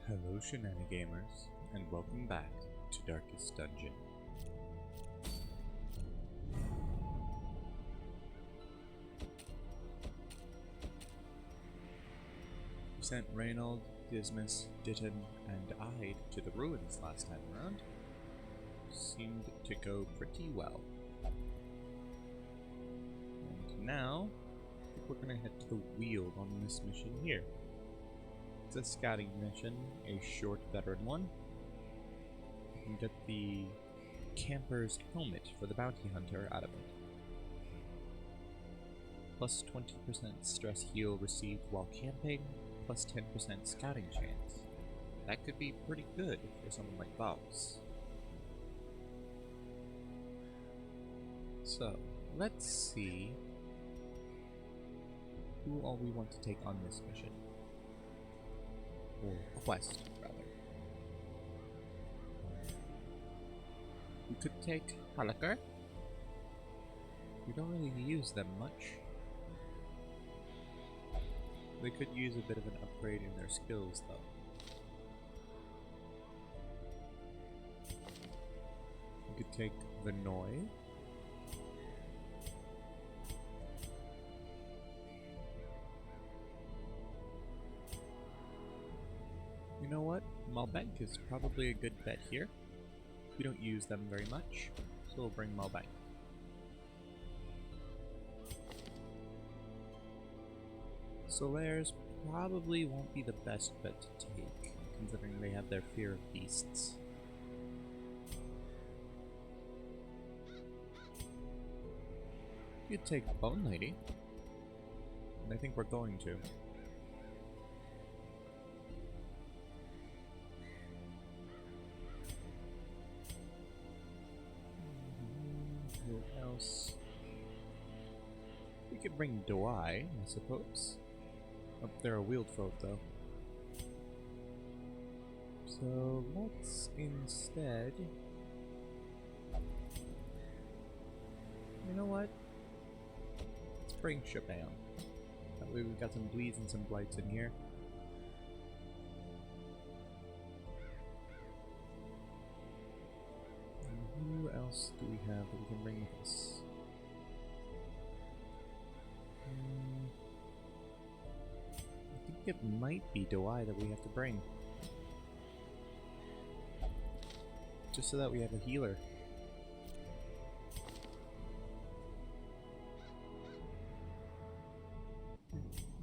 Hello Shenanigamers, and welcome back to Darkest Dungeon. We sent Reynold, Dismas, Ditton, and Ide to the ruins last time around. Seemed to go pretty well. And now, I think we're gonna head to the Weald on this mission here. It's a scouting mission, a short veteran one. You can get the camper's helmet for the bounty hunter out of it. Plus 20% stress heal received while camping, plus 10% scouting chance. That could be pretty good for someone like Voss. So, let's see who all we want to take on this mission. Or quest, rather. We could take Halakar. We don't really use them much. They could use a bit of an upgrade in their skills, though. We could take Vinoy. You know what? Malbank is probably a good bet here. We don't use them very much, so we'll bring Malbank. Solaires probably won't be the best bet to take, considering they have their fear of beasts. You'd take Bone Lady, and I think we're going to. Who else? We could bring Doi, I suppose. Oh, they're a Weald folk, though. So let's instead... You know what? Let's bring Shaban. That way we've got some bleeds and some blights in here. Who else do we have that we can bring with us? I think it might be Doi that we have to bring. Just so that we have a healer.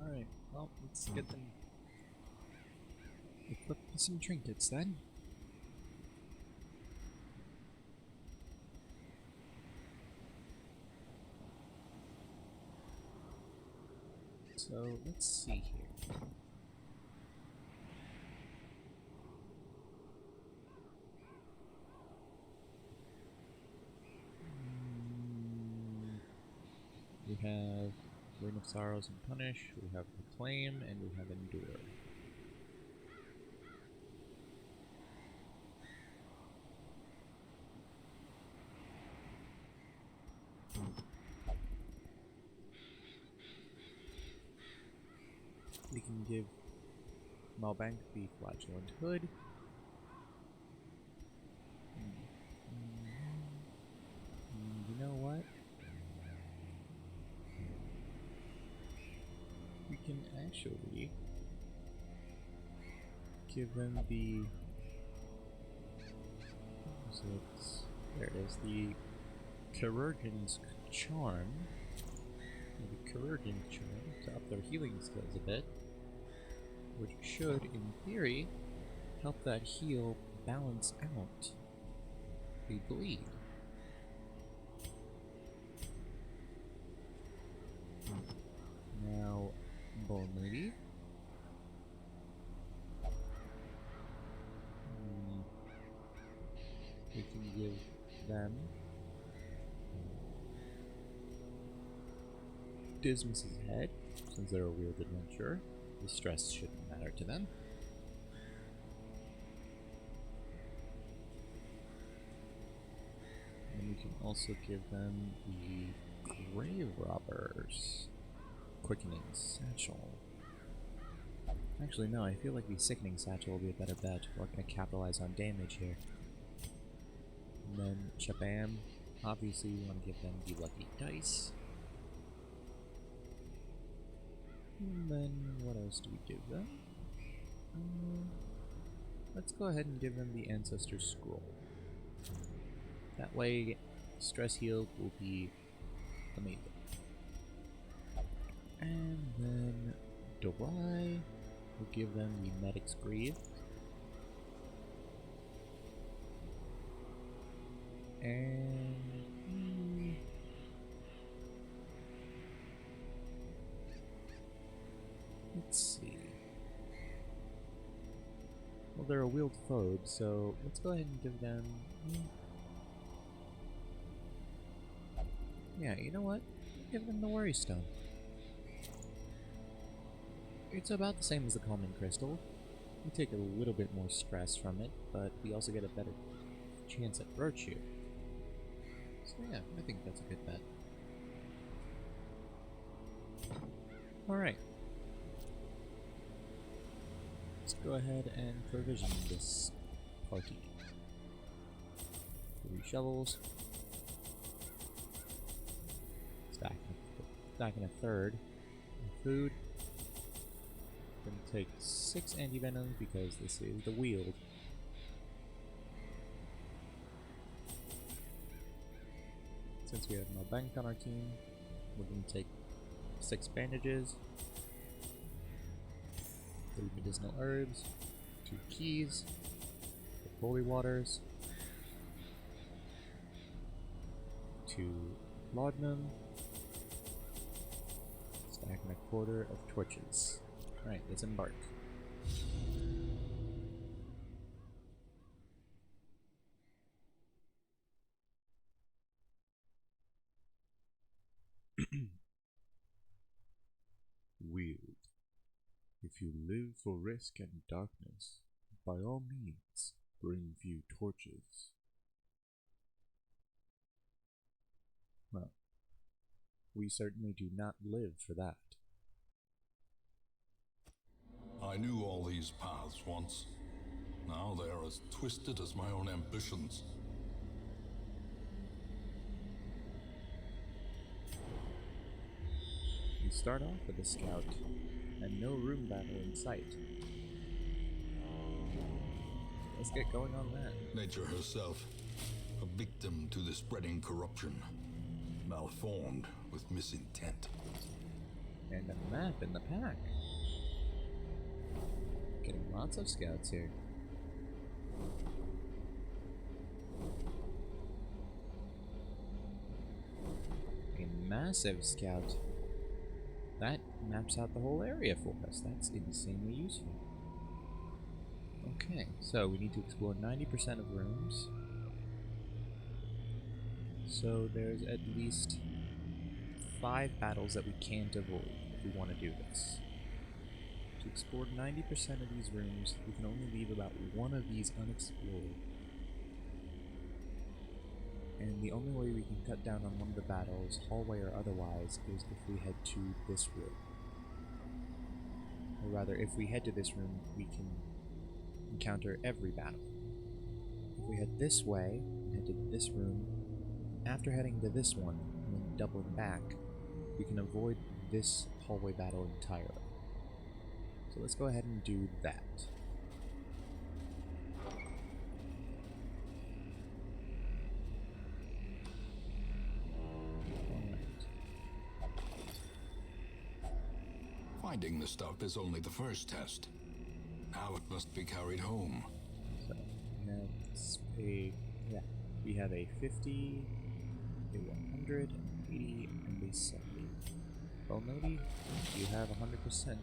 Alright, well, let's get them equipped with some trinkets then. So, let's see here. We have Ring of Sorrows and Punish, we have Reclaim, and we have Endure. We can give Malbank the Flatulent Hood. You know what? We can actually give them the... There it is, the Chirurgeon's Charm. The Chirurgeon Charm to up their healing skills a bit, which should, in theory, help that heal balance out the bleed. Now, Bone Lady. We can give them Dismas's head, since they're a Weald adventurer. The stress shouldn't matter to them. And we can also give them the Grave Robbers Quickening Satchel. Actually, no, I feel like the Sickening Satchel will be a better bet. We're gonna capitalize on damage here. And then, Shabam. Obviously, we want to give them the Lucky Dice. And then, what else do we give them? Let's go ahead and give them the Ancestor Scroll. That way, Stress Heal will be amazing. And then, Dorai will give them the Medic's Greave. And let's see. Well, they're a Weald phobe, so let's go ahead and give them. Yeah, you know what? Give them the Worry Stone. It's about the same as the Calming Crystal. We take a little bit more stress from it, but we also get a better chance at virtue. So yeah, I think that's a good bet. Alright. Let's go ahead and provision this party. 3 shovels. Stacking a third. Food. Gonna take 6 anti-venoms because this is the Weald. Since we have no bank on our team, we're gonna take 6 bandages, 3 medicinal herbs, 2 keys, holy waters, 2 laudanum, stacking a quarter of torches. Alright, let's embark. Weald. If you live for risk and darkness, by all means, bring few torches. Well, we certainly do not live for that. I knew all these paths once. Now they are as twisted as my own ambitions. We start off with a scout, and no room battle in sight. Let's get going on that. Nature herself, a victim to the spreading corruption, malformed with misintent. And a map in the pack. Getting lots of scouts here. A massive scout. That maps out the whole area for us. That's insanely useful. Okay, so we need to explore 90% of rooms. So there's at least 5 battles that we can't avoid if we want to do this. To explore 90% of these rooms, we can only leave about 1 of these unexplored. And the only way we can cut down on one of the battles, hallway or otherwise, is if we head to this room. Or rather, if we head to this room, we can encounter every battle. If we head this way, and head to this room, after heading to this one, and then doubling back, we can avoid this hallway battle entirely. So let's go ahead and do that. Finding the stuff is only the first test. Now it must be carried home. So we have a 50, a 100, an 80, and a 70. Well, Nodi, you have 100%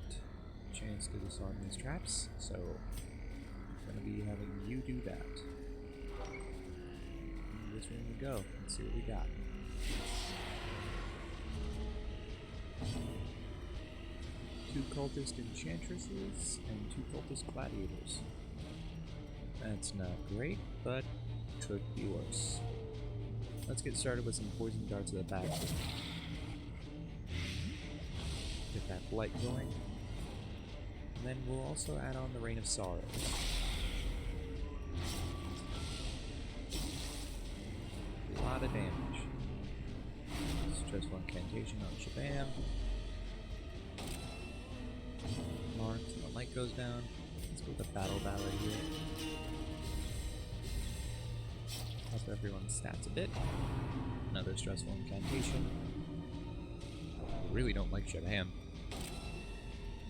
chance to disarm these traps, so I'm going to be having you do that. In this room we go. Let's see what we got. Two cultist enchantresses and 2 cultist gladiators. That's not great, but could be worse. Let's get started with some poison darts at the back. Get that blight going. And then we'll also add on the Rain of Sorrows. A lot of damage. Stressful Incantation on Shabam. Mark, the light goes down. Let's go with the Battle Ballad here. Up everyone's stats a bit. Another Stressful Incantation. I really don't like Shabam.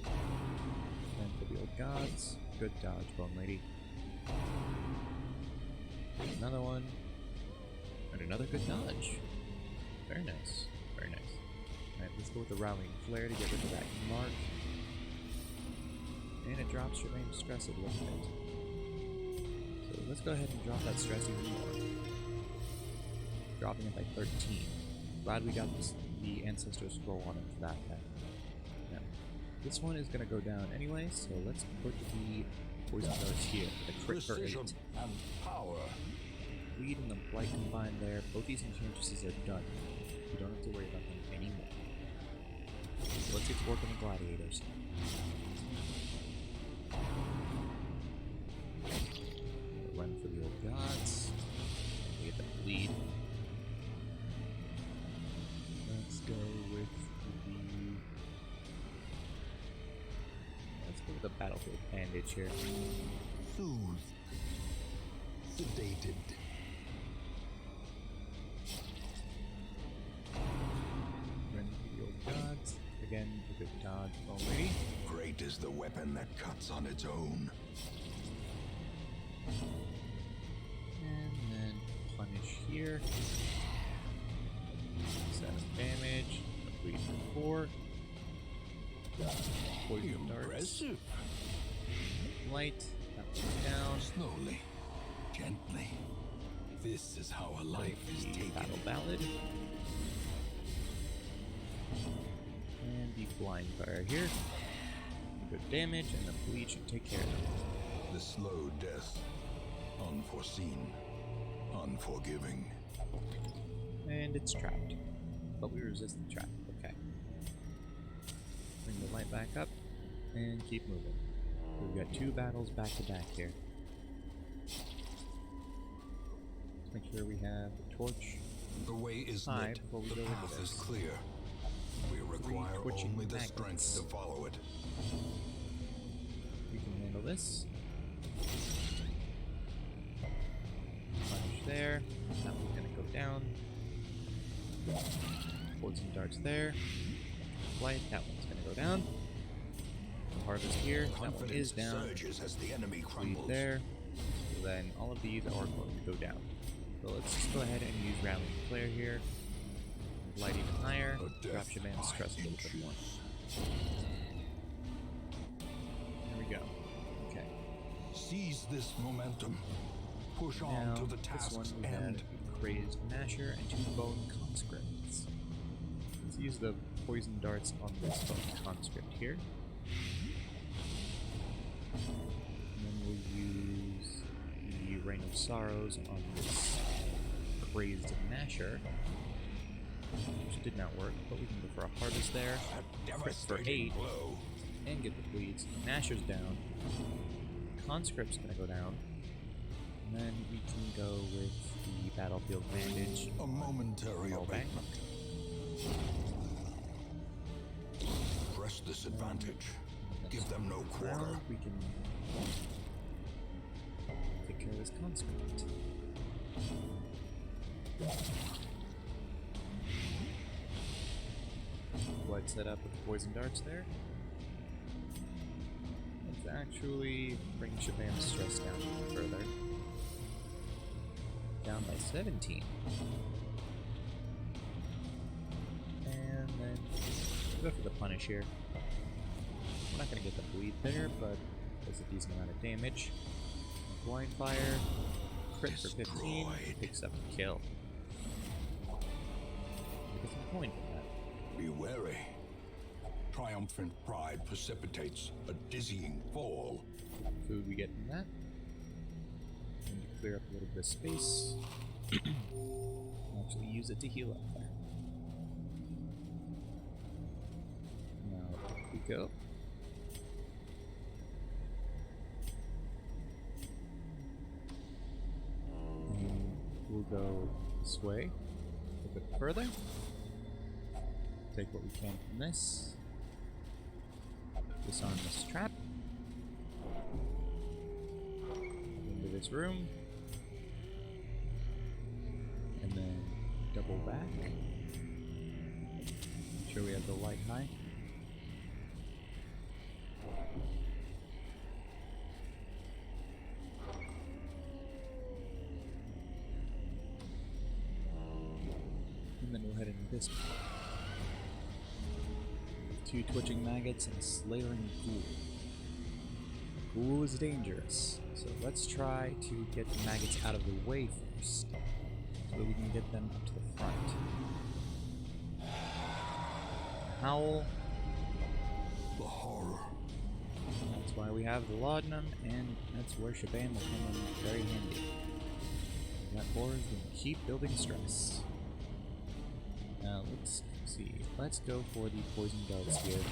And for the old gods. Good dodge, Bone Lady. Another one. And another good dodge. Very nice. Very nice. Alright, let's go with the Rallying Flare to get rid of that mark. And it drops Shabam's stress a little bit. So let's go ahead and drop that stress even more. Dropping it by 13. Glad we got the Ancestor Scroll on it for that then. Now, this one is going to go down anyway, so let's put the Poison Darts here. The crit for 8. And power. Weed and the Blight combined there. Both these enchantresses are done. You don't have to worry about them anymore. So let's get to work on the Gladiators. Run for the old gods. We get the bleed. Let's go with the Battlefield Bandage here. Soothed. Sedated. Run for the old gods. Again, a good dodge already. Great is the weapon that cuts on its own. And then punish here. 7 damage. Bleed for 4. Poison darts. Impressive. Light. That one's down. Slowly. Gently. This is how a life is taken. Battle Ballad. And the Blind Fire here. Good damage, and the bleed should take care of it. The slow death. Unforeseen. Unforgiving. And it's trapped. But we resist the trap. Okay. Bring the light back up, and keep moving. We've got 2 battles back to back here. Let's make sure we have the torch. The way is High lit. before we The go into path is this. clear. We require twitching only the magnets. strength to follow it. We can handle this. Punish there. That one's gonna go down. Poison darts there. Light, that one's gonna go down. Harvest here, that one Confidence is down. surges as the enemy Bleed crumbles. there. So then all of these are going to go down. So let's just go ahead and use Rallying Flare here. Light even higher. A Drop death Shaban's stress a little bit more. There we go. Okay. Seize this momentum. Push Now, on to the this one task's we have end. a Crazed Masher and 2 Bone Conscripts. Let's use the Poison Darts on this Bone Conscript here. And then we'll use the Rain of Sorrows on this Crazed Masher. Which did not work, but we can go for a Harvest there. A Crit for 8. devastating blow. And get the bleeds. Masher's down. Conscript's gonna go down. And then we can go with the Battlefield Bandage. A momentary Roll back. abatement. Press this advantage. Give them no quarter. Now we can take care of this Conscript. Blood set up with the Poison Darts there. Let's actually bring Shabam's stress down even further. Down by 17. And then go for the punish here. We're not going to get the bleed there, but does a decent amount of damage. Blind Fire, crit for 15, Destroyed. picks up the kill. We get some coin from that. Be wary. Triumphant pride precipitates a dizzying fall. Food we get from that. And to clear up a little bit of space. Actually use it to heal up there. Now up we go. go this way a bit further. Take what we can from this. Disarm this trap. Into this room. And then double back. Make sure we have the light high. And then we'll head into this part. 2 twitching maggots and a slavering ghoul. Ghoul is dangerous, so let's try to get the maggots out of the way first, so that we can get them up to the front. Howl. The horror. That's why we have the laudanum, and that's where Shaban will come in very handy. That horror is going to keep building stress. Now let's see. Let's go for the poison darts here.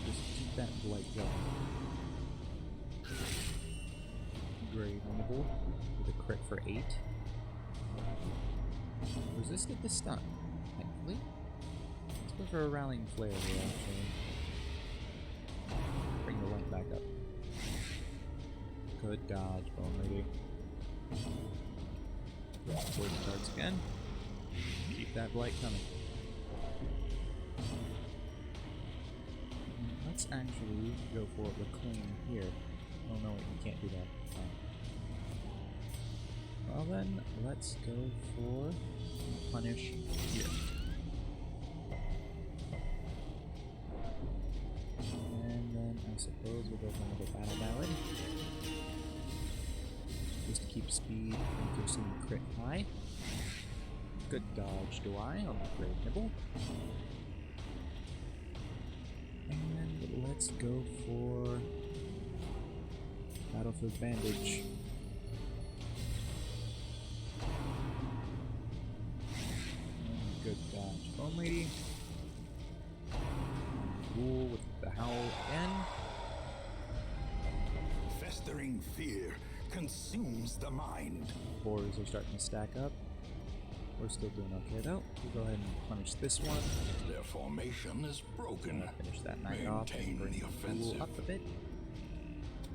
Just keep that blight going. Grave nibble with a crit for 8. Resisted the stun, thankfully. Let's go for a rallying flare here, actually. Bring the light back up. Good dodge, Bone Lady. Poison darts again. Keep that blight coming. Let's actually go for reclaim here. Oh no, wait, we can't do that. Well then, let's go for punish here. And then I suppose we'll go for another battle ballad. Just to keep speed and piercing crit high. Good dodge do I on the Grave Nibble. And let's go for Battlefield Bandage. And good dodge, Bone Lady. Ghoul with the Howl again. Festering fear consumes the mind. Horrors are starting to stack up. We're still doing okay though. We'll go ahead and punish this one. Their formation is broken. Finish that knight off and bring the Ghoul up a bit.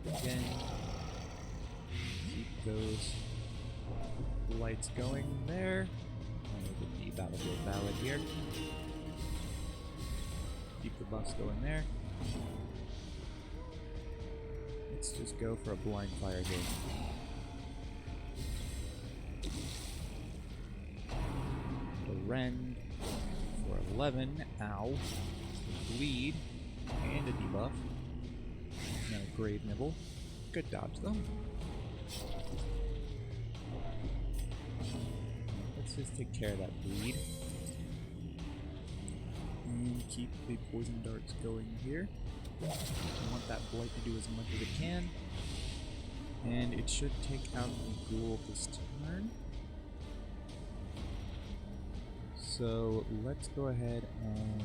Again. Keep those lights going there. And we'll get the Battlefield Ballad here. Keep the buffs going there. Let's just go for a blind fire here. Rend for 11. Ow. Bleed. And a debuff. And a Grave Nibble. Good dodge though. Let's just take care of that bleed. And keep the poison darts going here. I want that blight to do as much as it can. And it should take out the ghoul this turn. So let's go ahead and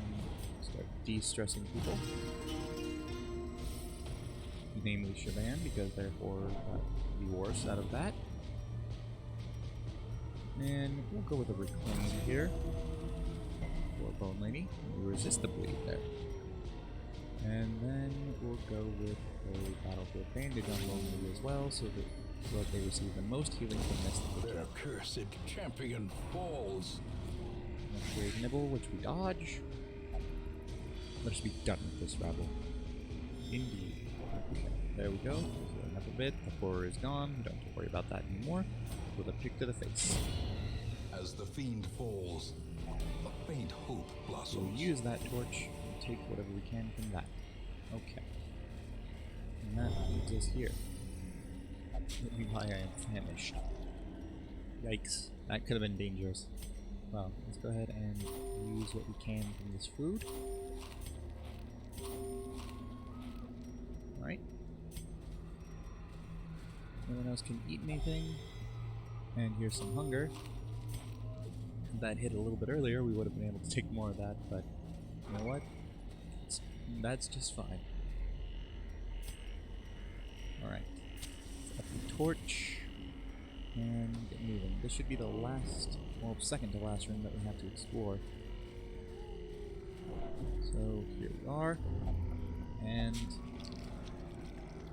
start de-stressing people. Namely Shaban, because therefore the worse out of that. And we'll go with a reclaim here. For Bone Lady. We'll resist the bleed there. And then we'll go with a Battlefield Bandage on Bone Lady as well, so that they receive the most healing from this. Their cursed champion falls. Grave Nibble, which we dodge. Let's be done with this rabble. Indeed. Okay, there we go. Healing up a bit. The horror is gone. We don't have to worry about that anymore. With a pick to the face. As the fiend falls, a faint hope blossoms. We'll use that torch and take whatever we can from that. Okay. And that leads us here. Let me why I am famished. Yikes. That could have been dangerous. Well, let's go ahead and use what we can from this food. Alright. No one else can eat anything. And here's some hunger. If that hit a little bit earlier, we would have been able to take more of that, but you know what? That's just fine. Alright. Up the torch. And get moving. This should be the last, well, second to last room that we have to explore. So here we are, and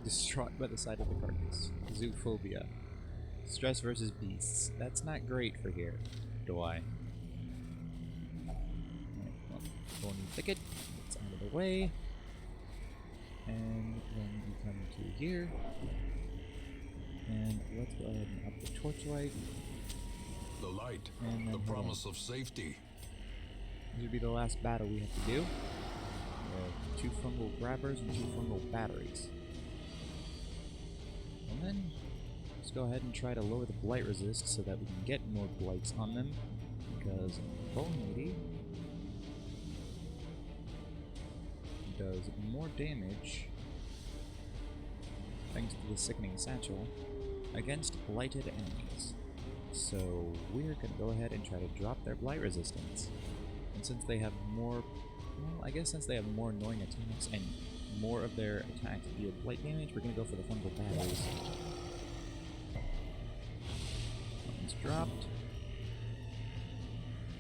distraught by the sight of the carcass. Zoophobia. Stress versus beasts. That's not great for here, do I? Alright, well, go in the thicket. It's out of the way. And then we come to here. And let's go ahead and up the torchlight. The light, And the promise of safety. This would be the last battle we have to do. We have 2 fungal grabbers and 2 fungal batteries. And then, let's go ahead and try to lower the blight resist so that we can get more blights on them. Because Bone Lady does more damage, thanks to the Sickening Satchel, against blighted enemies. So we're going to go ahead and try to drop their blight resistance. And since they have more, well, I guess since they have more annoying attacks and more of their attacks deal blight damage, we're going to go for the fungal batteries. One's dropped.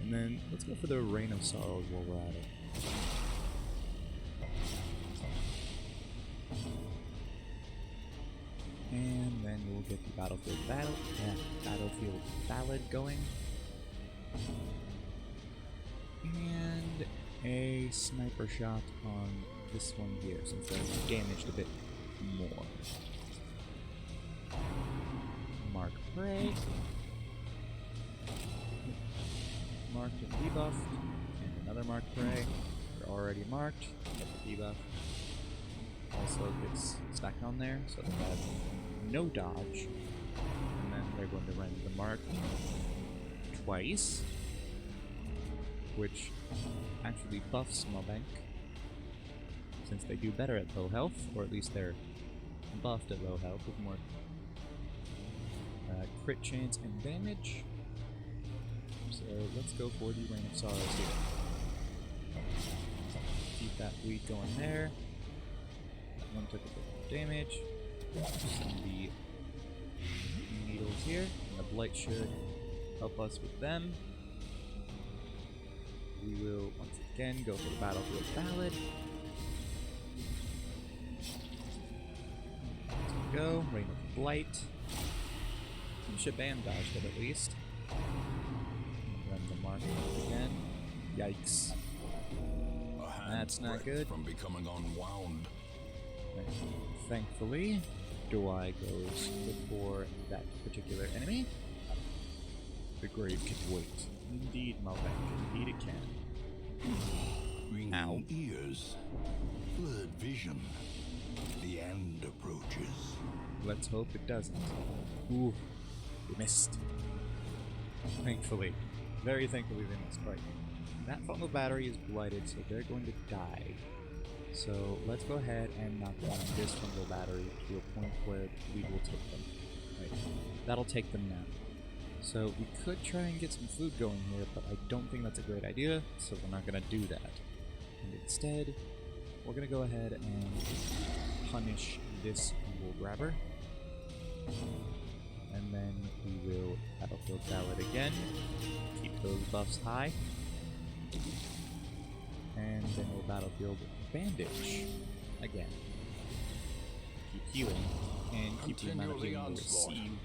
And then let's go for the Rain of Sorrows while we're at it. And then we'll get the Battlefield Ballad going. And a sniper shot on this one here, since they're damaged a bit more. Mark Prey. Marked and debuffed. And another Mark Prey. They're already marked. Get the debuff. Also gets stacked on there, so they have no dodge. And then they're going to run the mark twice, which actually buffs Smelbank, since they do better at low health, or at least they're buffed at low health with more crit chance and damage. So let's go for the Rain of Sorrows here. Keep that bleed going there. That one took a bit of damage. Send the needles here, and the blight should help us with them. We will once again go for the Battlefield Ballad. Let's go, Rain of Blight. We should ban dodge it at least. Run the mark again. Yikes. That's not good. From becoming unwound. Thankfully, Doi goes for that particular enemy. The grave can wait. Indeed, Malbec. Indeed it can. Ringing ears, blurred vision. The end approaches. Let's hope it doesn't. Ooh, we missed. Thankfully. Very thankfully they missed. Right. That fungal battery is blighted, so they're going to die. So let's go ahead and knock down this fungal battery to a point where we will take them. Right. That'll take them now. So we could try and get some food going here, but I don't think that's a great idea, so we're not going to do that. And instead, we're going to go ahead and punish this fungal grabber. And then we will Battlefield Ballad again, keep those buffs high. And then we'll Battlefield Bandage again. Keep healing, and keep the amount of healing we receive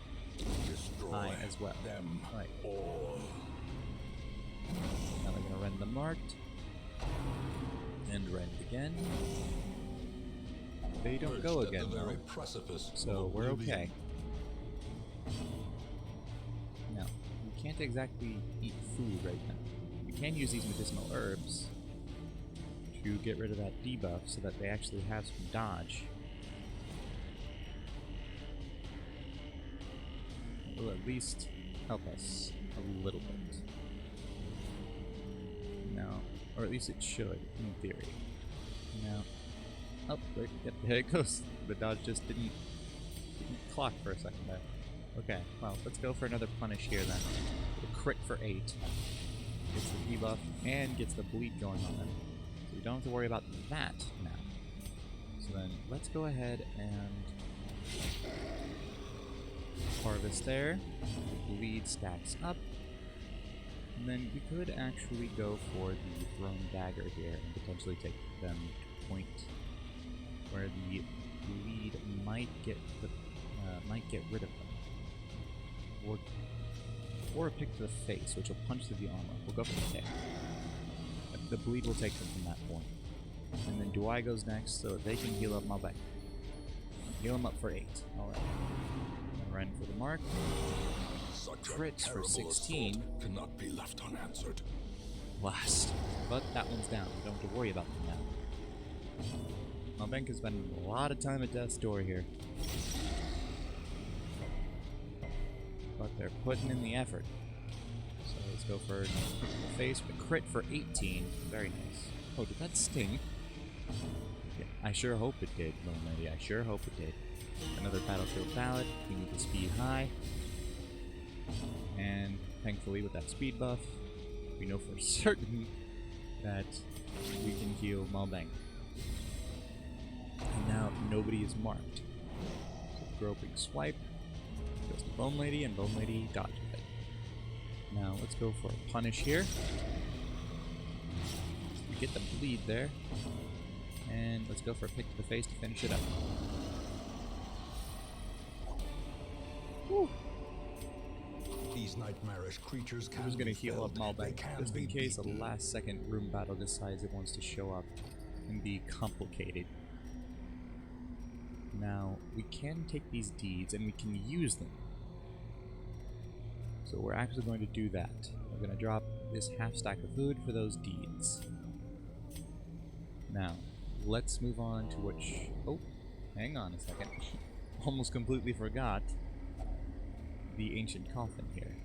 high as well. Right. Now we're going to rend the marked, and rend again. They don't go again though, so we're okay. Now, we can't exactly eat food right now. We can use these medicinal herbs to get rid of that debuff so that they actually have some dodge. It will at least help us a little bit. Now, or at least it should, in theory. Now, oh, wait, yep, there it goes. The dodge just didn't clock for a second there. Okay, well, let's go for another punish here then. A crit for 8. Gets the debuff and gets the bleed going on them. So we don't have to worry about that now. So then, let's go ahead and Harvest there. The bleed stacks up. And then we could actually go for the thrown dagger here and potentially take them to point where the bleed might get rid of them. Or a pick to the face, which will punch through the armor. We'll go for the pick. The bleed will take them from that point. And then Dwai goes next so they can heal up Malbec. Heal him up for 8. Alright. Run for the mark. Crits for 16. Cannot be left unanswered. Blast. But that one's down. We don't have to worry about them now. Malbenk has spent a lot of time at death's door here. But they're putting in the effort. So let's go for the face with a crit for 18. Very nice. Oh, did that sting? Yeah, I sure hope it did, Lone Lady. I sure hope it did. Another battlefield ballad. We need the speed high. And thankfully, with that speed buff, we know for certain that we can heal Malbang. And now nobody is marked. So groping swipe goes to Bone Lady, and Bone Lady dodges it. Now let's go for a punish here. We get the bleed there. And let's go for a pick to the face to finish it up. Woo! These nightmarish creatures can I was going to be heal up felled. Malbec just in case a last second room battle decides it wants to show up and be complicated. Now, we can take these deeds and we can use them. So we're actually going to do that. We're going to drop this half stack of food for those deeds. Now, let's move on to which... Oh, hang on a second. Almost completely forgot the ancient coffin here.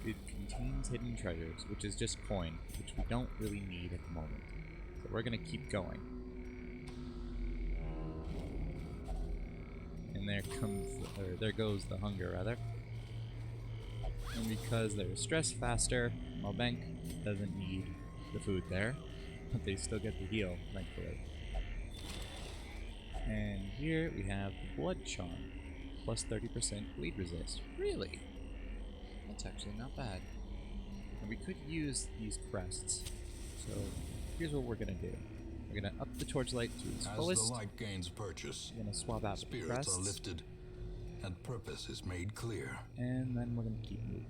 It contains hidden treasures, which is just coin, which we don't really need at the moment. So we're going to keep going. And there goes the hunger, rather. And because they're stressed faster, Malbank doesn't need the food there, but they still get the heal, thankfully. And here we have Blood Charm, plus 30% bleed resist. Really? That's actually not bad. And we could use these crests. So here's what we're gonna do. We're gonna up the torchlight to its fullest. As the light gains purchase, we're gonna swap out the spirits crests. are lifted, and purpose is made clear. And then we're gonna keep moving.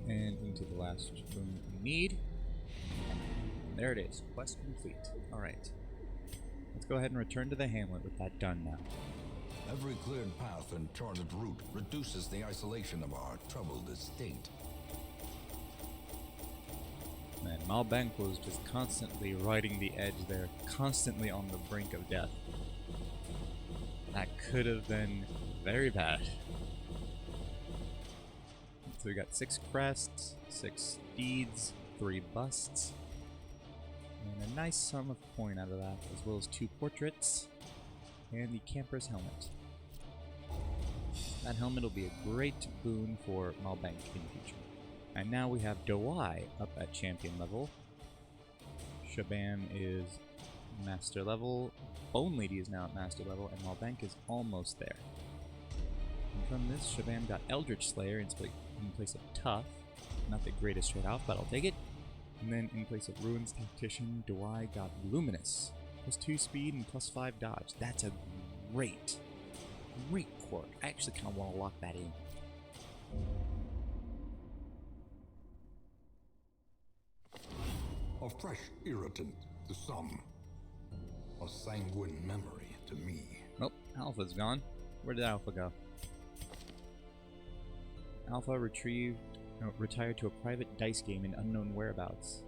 And into the last room we need. And there it is. Quest complete. Alright. Let's go ahead and return to the hamlet with that done now. Every cleared path and charted route reduces the isolation of our troubled estate. Man, Malbank was just constantly riding the edge there, constantly on the brink of death. That could have been very bad. So we got 6 crests, 6 deeds, 3 busts, and a nice sum of coin out of that, as well as 2 portraits, and the camper's helmet. That helmet will be a great boon for Malbank in the future. And now we have Dawai up at champion level. Shabam is master level. Bone Lady is now at master level, and Malbank is almost there. And from this, Shabam got Eldritch Slayer in place of Tough. Not the greatest trade-off, but I'll take it. And then in place of Ruins Tactician, Dawai got Luminous. Plus 2 speed and plus 5 dodge. That's a great quirk. I actually kind of want to lock that in. A fresh irritant to some. A sanguine memory to me. Oh, Alpha's gone. Where did Alpha go? Alpha retired to a private dice game in unknown whereabouts.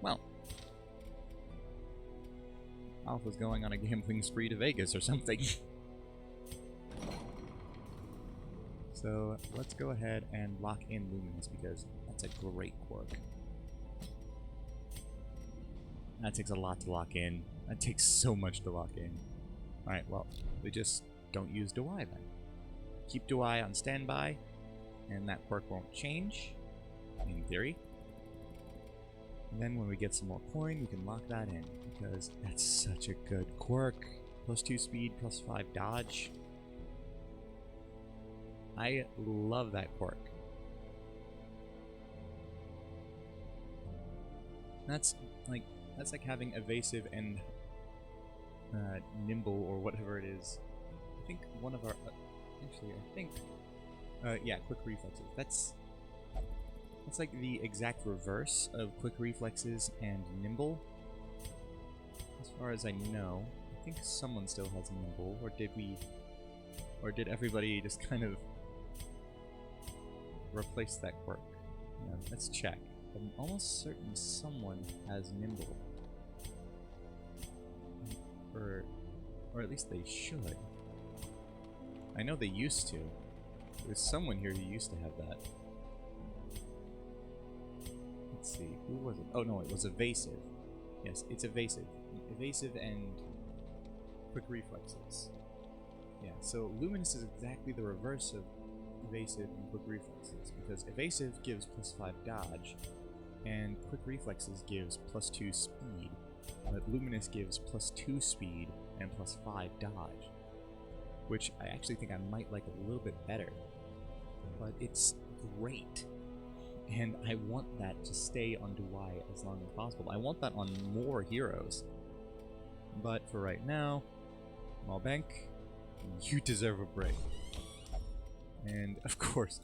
Well, Alpha's going on a gambling spree to Vegas or something. So let's go ahead and lock in Luminous because that's a great quirk. That takes a lot to lock in. That takes so much to lock in. Alright, well, we just don't use Dawai then. Keep Dawai on standby, and that quirk won't change, in theory. And then when we get some more coin, we can lock that in, because that's such a good quirk. +2 speed, +5 dodge. I love that quirk. That's like having evasive and nimble, or whatever it is. I think one of our yeah, quick reflexes. That's like the exact reverse of quick reflexes and nimble. As far as I know, I think someone still has nimble, or did everybody just kind of replace that quirk? Yeah, let's check. I'm almost certain someone has nimble. Or at least they should. I know they used to. There's someone here who used to have that. Let's see, who was it? Oh no, it was evasive. Yes, it's evasive. Evasive and quick reflexes. Yeah, so Luminous is exactly the reverse of evasive and quick reflexes, because evasive gives +5 dodge, and quick reflexes gives +2 speed, but Luminous gives +2 speed and +5 dodge, which I actually think I might like a little bit better, but it's great, and I want that to stay on Duai as long as possible. I want that on more heroes, but for right now, Malbank, you deserve a break. And of course,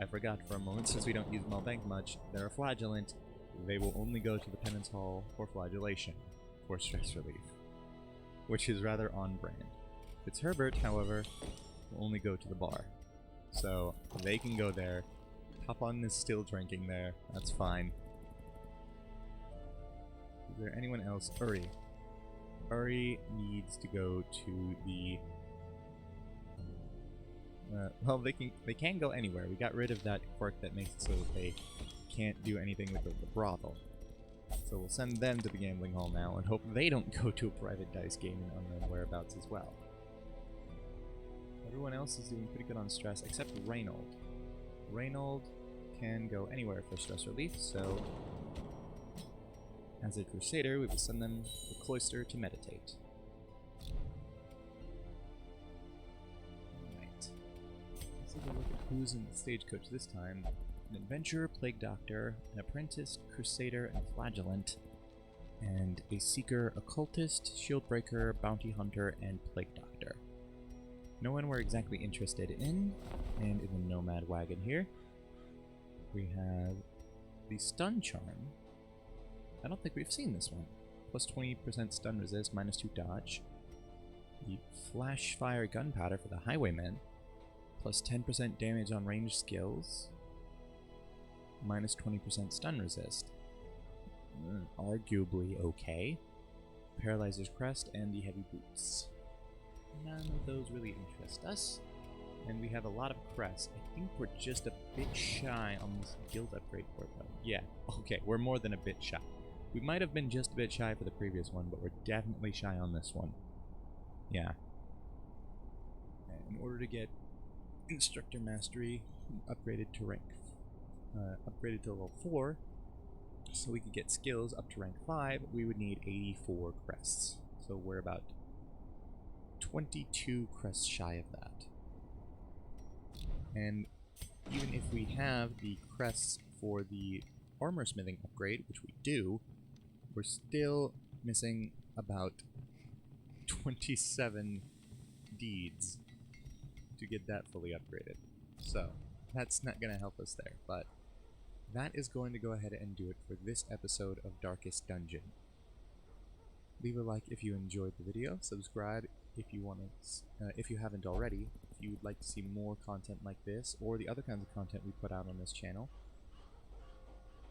I forgot for a moment, since we don't use Malbank much, they're a flagellant. They will only go to the Penance Hall for flagellation, for stress relief, which is rather on brand. Fitzherbert, however, will only go to the bar. So they can go there. Coffin is still drinking there. That's fine. Is there anyone else? Uri. Uri needs to go to the... well, they can go anywhere. We got rid of that quirk that makes it so that they can't do anything with the brothel. So we'll send them to the gambling hall now and hope they don't go to a private dice game in unknown whereabouts as well. Everyone else is doing pretty good on stress, except Reynold. Reynold can go anywhere for stress relief, so as a crusader, we will send them to the cloister to meditate. Alright. Let's take a look at who's in the stagecoach this time. An adventurer, plague doctor, an apprentice, crusader, and flagellant, and a seeker, occultist, shield breaker, bounty hunter, and plague doctor. No one we're exactly interested in, and in the nomad wagon here, we have the stun charm. I don't think we've seen this one. Plus 20% stun resist, minus 2 dodge. The flash fire gunpowder for the highwaymen, plus 10% damage on ranged skills, minus 20% stun resist. Arguably okay. Paralyzer's crest and the heavy boots. None of those really interest us. And we have a lot of crests. I think we're just a bit shy on this guild upgrade for it though. Yeah, okay, we're more than a bit shy. We might have been just a bit shy for the previous one, but we're definitely shy on this one. Yeah. In order to get Instructor Mastery upgraded to rank, upgraded to level 4, so we could get skills up to rank 5, we would need 84 crests. So we're about 22 crests shy of that. And even if we have the crests for the armor smithing upgrade, which we do, we're still missing about 27 deeds to get that fully upgraded. So that's not going to help us there, but that is going to go ahead and do it for this episode of Darkest Dungeon. Leave a like if you enjoyed the video, subscribe if you want to, if you haven't already, if you would like to see more content like this, or the other kinds of content we put out on this channel.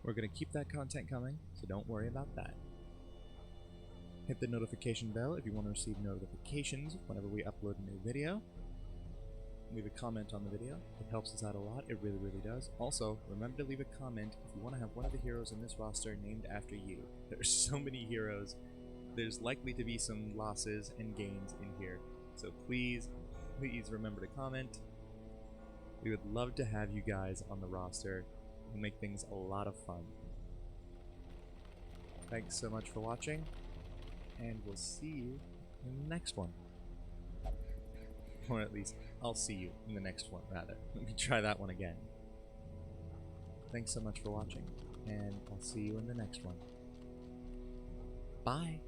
We're going to keep that content coming, so don't worry about that. Hit the notification bell if you want to receive notifications whenever we upload a new video. Leave a comment on the video. It helps us out a lot. It really, really does. Also, remember to leave a comment if you want to have one of the heroes in this roster named after you. There's so many heroes. There's likely to be some losses and gains in here. So please, please remember to comment. We would love to have you guys on the roster. It'll make things a lot of fun. Thanks so much for watching, and we'll see you in the next one. Or at least, I'll see you in the next one, rather. Let me try that one again. Thanks so much for watching, and I'll see you in the next one. Bye!